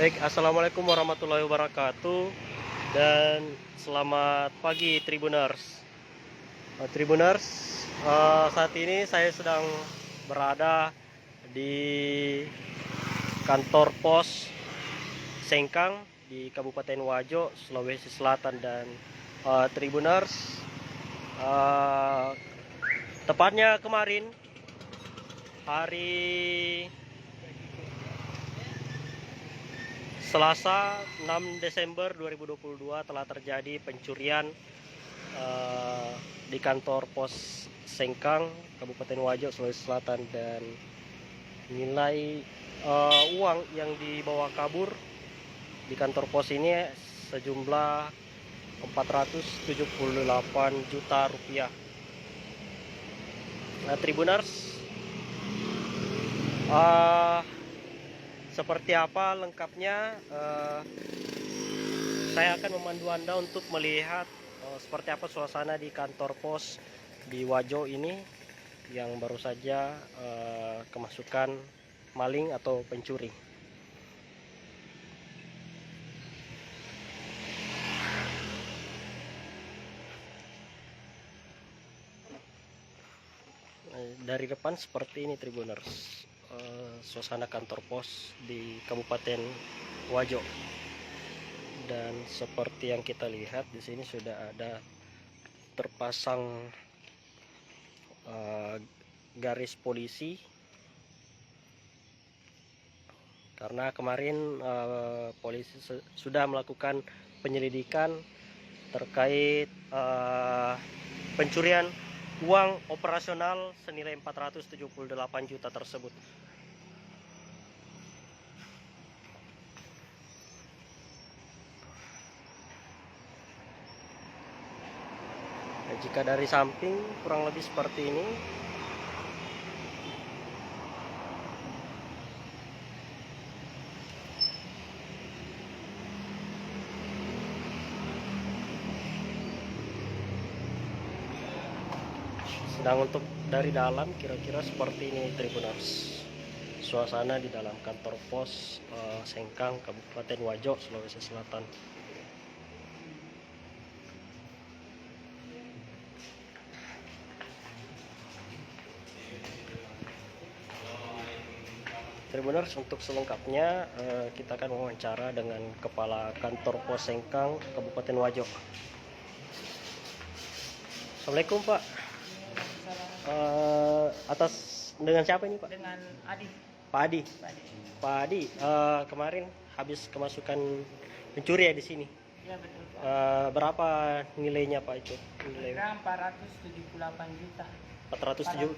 Baik, assalamualaikum warahmatullahi wabarakatuh, dan selamat pagi Tribuners. Tribuners, saat ini saya sedang berada di kantor pos Sengkang di Kabupaten Wajo, Sulawesi Selatan. Dan Tribuners, tepatnya kemarin hari Selasa 6 Desember 2022 telah terjadi pencurian di kantor pos Sengkang, Kabupaten Wajo, Sulawesi Selatan, dan nilai uang yang dibawa kabur di kantor pos ini sejumlah 478 juta rupiah. Nah, Tribuners, seperti apa lengkapnya, saya akan memandu Anda untuk melihat seperti apa suasana di kantor pos di Wajo ini yang baru saja kemasukan maling atau pencuri. Dari depan seperti ini Tribuners, suasana kantor pos di Kabupaten Wajo. Dan seperti yang kita lihat di sini sudah ada terpasang garis polisi, karena kemarin polisi sudah melakukan penyelidikan terkait pencurian uang operasional senilai 478 juta tersebut. Nah, jika dari samping kurang lebih seperti ini. Sedang untuk dari dalam kira-kira seperti ini Tribuners, suasana di dalam kantor pos Sengkang, Kabupaten Wajo, Sulawesi Selatan. Tribuners, untuk selengkapnya kita akan wawancara dengan Kepala Kantor Pos Sengkang, Kabupaten Wajo. Assalamualaikum Pak. Atas dengan siapa ini Pak? Dengan Adi. Pak Adi. Pak Adi, kemarin habis kemasukan pencuri ya di sini. Ya betul Pak. Berapa nilainya Pak itu? Nilai Kira 478 juta. 478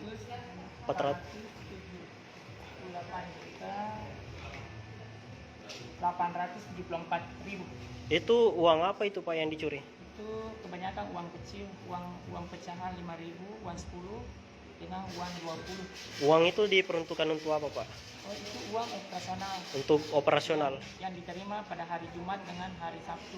juta 874 ribu. Itu uang apa itu Pak yang dicuri? Itu kebanyakan uang kecil, uang pecahan 5.000, uang 10 dengan uang 20. Uang itu diperuntukkan untuk apa Pak? Oh, itu uang operasional. Untuk operasional. Yang diterima pada hari Jumat dengan hari Sabtu.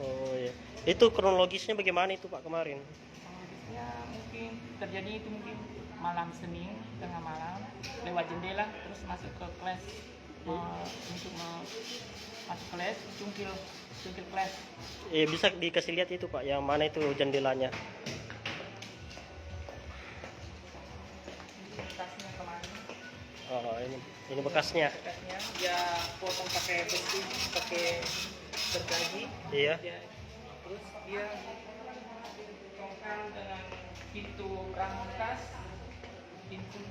Oh iya. Itu kronologisnya bagaimana itu Pak kemarin? Kronologisnya mungkin terjadi itu mungkin malam Senin tengah malam, lewat jendela terus masuk ke kelas, untuk masuk kelas, cungkil kelas. Bisa dikasih lihat itu Pak, yang mana itu jendelanya? Ini bekasnya kemarin. Oh, ini bekasnya. Bekasnya dia potong pakai besi, pakai gergaji. Iya. Terus dia tongkang dengan pintu rangkas, pintu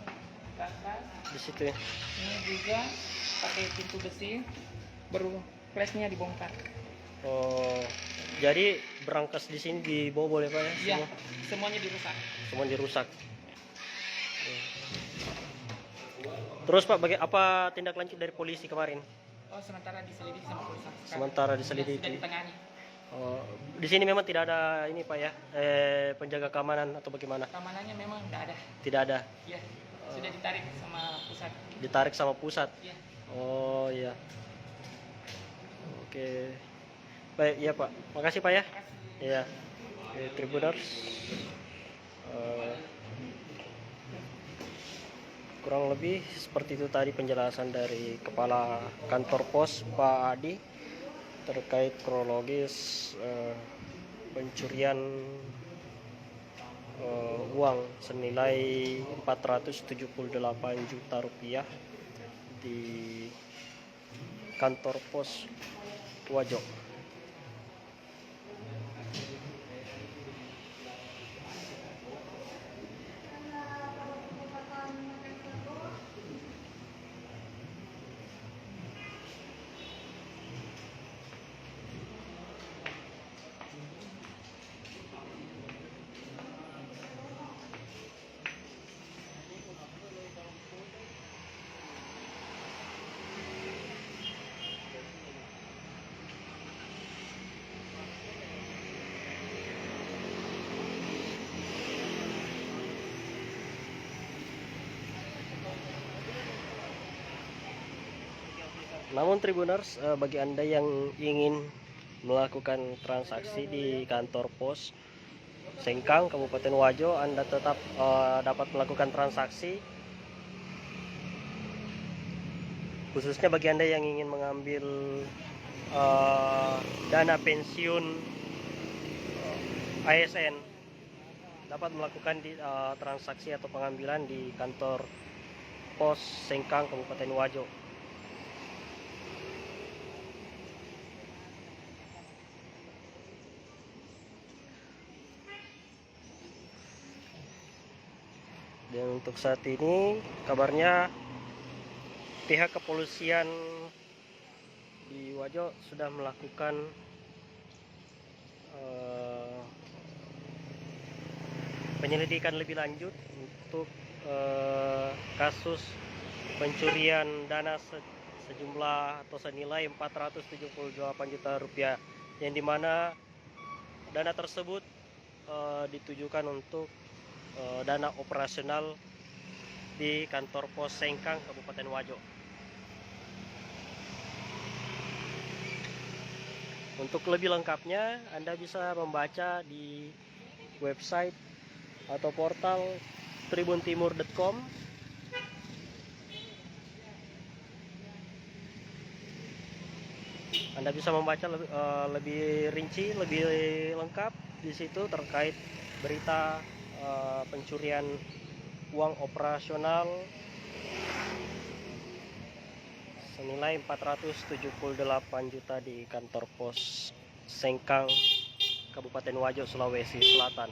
rangkas. Di situ ya. Ini juga pakai pintu besi, baru kelasnya dibongkar. Oh, jadi berangkas di sini dibobol ya Pak ya? Iya, semuanya dirusak. Semua dirusak. Terus Pak, apa tindak lanjut dari polisi kemarin? Oh, sementara diselidiki sama polisi. Sementara diselidiki. Sudah ditangani. Oh, di sini memang tidak ada ini Pak ya, penjaga keamanan atau bagaimana? Keamanannya memang tidak ada. Tidak ada. Ya, sudah ditarik sama pusat. Ditarik sama pusat. Ya. Oh iya. Oke. Baik, ya Pak. Makasih Pak ya. Iya. Oke, Tribuners. kurang lebih seperti itu tadi penjelasan dari Kepala Kantor Pos Pak Adi terkait kronologis pencurian uang senilai 478 juta rupiah di kantor pos Wajo. Namun Tribuners, bagi Anda yang ingin melakukan transaksi di kantor pos Sengkang, Kabupaten Wajo, Anda tetap dapat melakukan transaksi. Khususnya bagi Anda yang ingin mengambil dana pensiun ASN, dapat melakukan transaksi atau pengambilan di kantor pos Sengkang, Kabupaten Wajo. Dan untuk saat ini kabarnya pihak kepolisian di Wajo sudah melakukan penyelidikan lebih lanjut untuk kasus pencurian dana sejumlah atau senilai 478 juta rupiah, yang dimana dana tersebut ditujukan untuk dana operasional di kantor pos Sengkang, Kabupaten Wajo. Untuk lebih lengkapnya, Anda bisa membaca di website atau portal tribuntimur.com. Anda bisa membaca lebih rinci, lebih lengkap di situ terkait berita pencurian uang operasional senilai 478 juta di kantor pos Sengkang, Kabupaten Wajo, Sulawesi Selatan.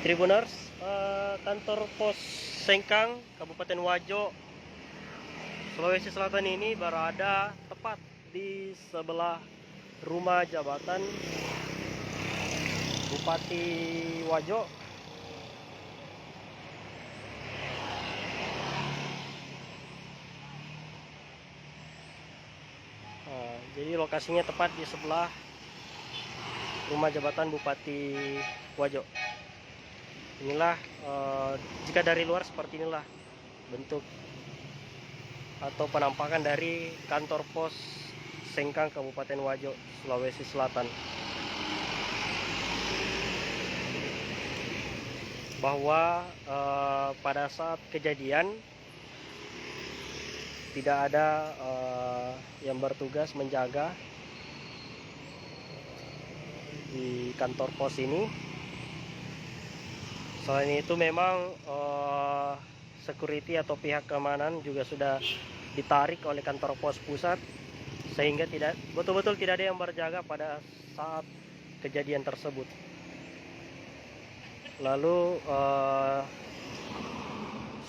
Tribuners, kantor pos Sengkang, Kabupaten Wajo, Sulawesi Selatan ini berada tepat di sebelah rumah jabatan Bupati Wajo. Jadi lokasinya tepat di sebelah rumah jabatan Bupati Wajo. Inilah jika dari luar seperti inilah bentuk atau penampakan dari kantor pos Sengkang, Kabupaten Wajo, Sulawesi Selatan. Bahwa pada saat kejadian tidak ada yang bertugas menjaga di kantor pos ini. Selain itu memang security atau pihak keamanan juga sudah ditarik oleh kantor pos pusat, sehingga betul-betul tidak ada yang berjaga pada saat kejadian tersebut. Lalu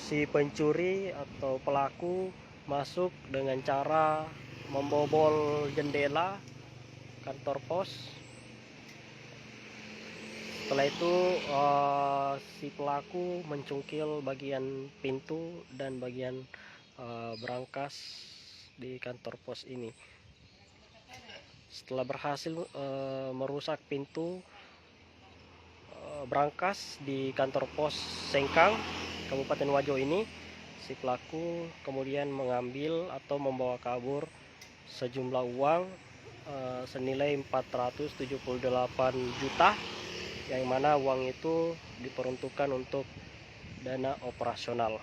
si pencuri atau pelaku masuk dengan cara membobol jendela kantor pos. Setelah itu si pelaku mencungkil bagian pintu dan bagian berangkas di kantor pos ini. Setelah berhasil merusak pintu berangkas di kantor pos Sengkang, Kabupaten Wajo ini, si pelaku kemudian mengambil atau membawa kabur sejumlah uang senilai 478 juta, yang mana uang itu diperuntukkan untuk dana operasional.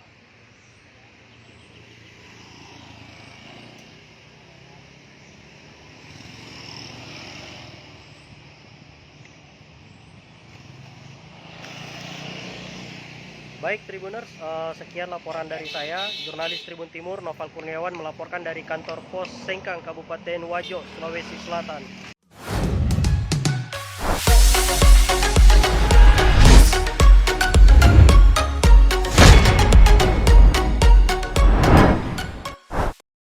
Baik Tribuners, sekian laporan dari saya, jurnalis Tribun Timur Noval Kurniawan melaporkan dari kantor pos Sengkang, Kabupaten Wajo, Sulawesi Selatan.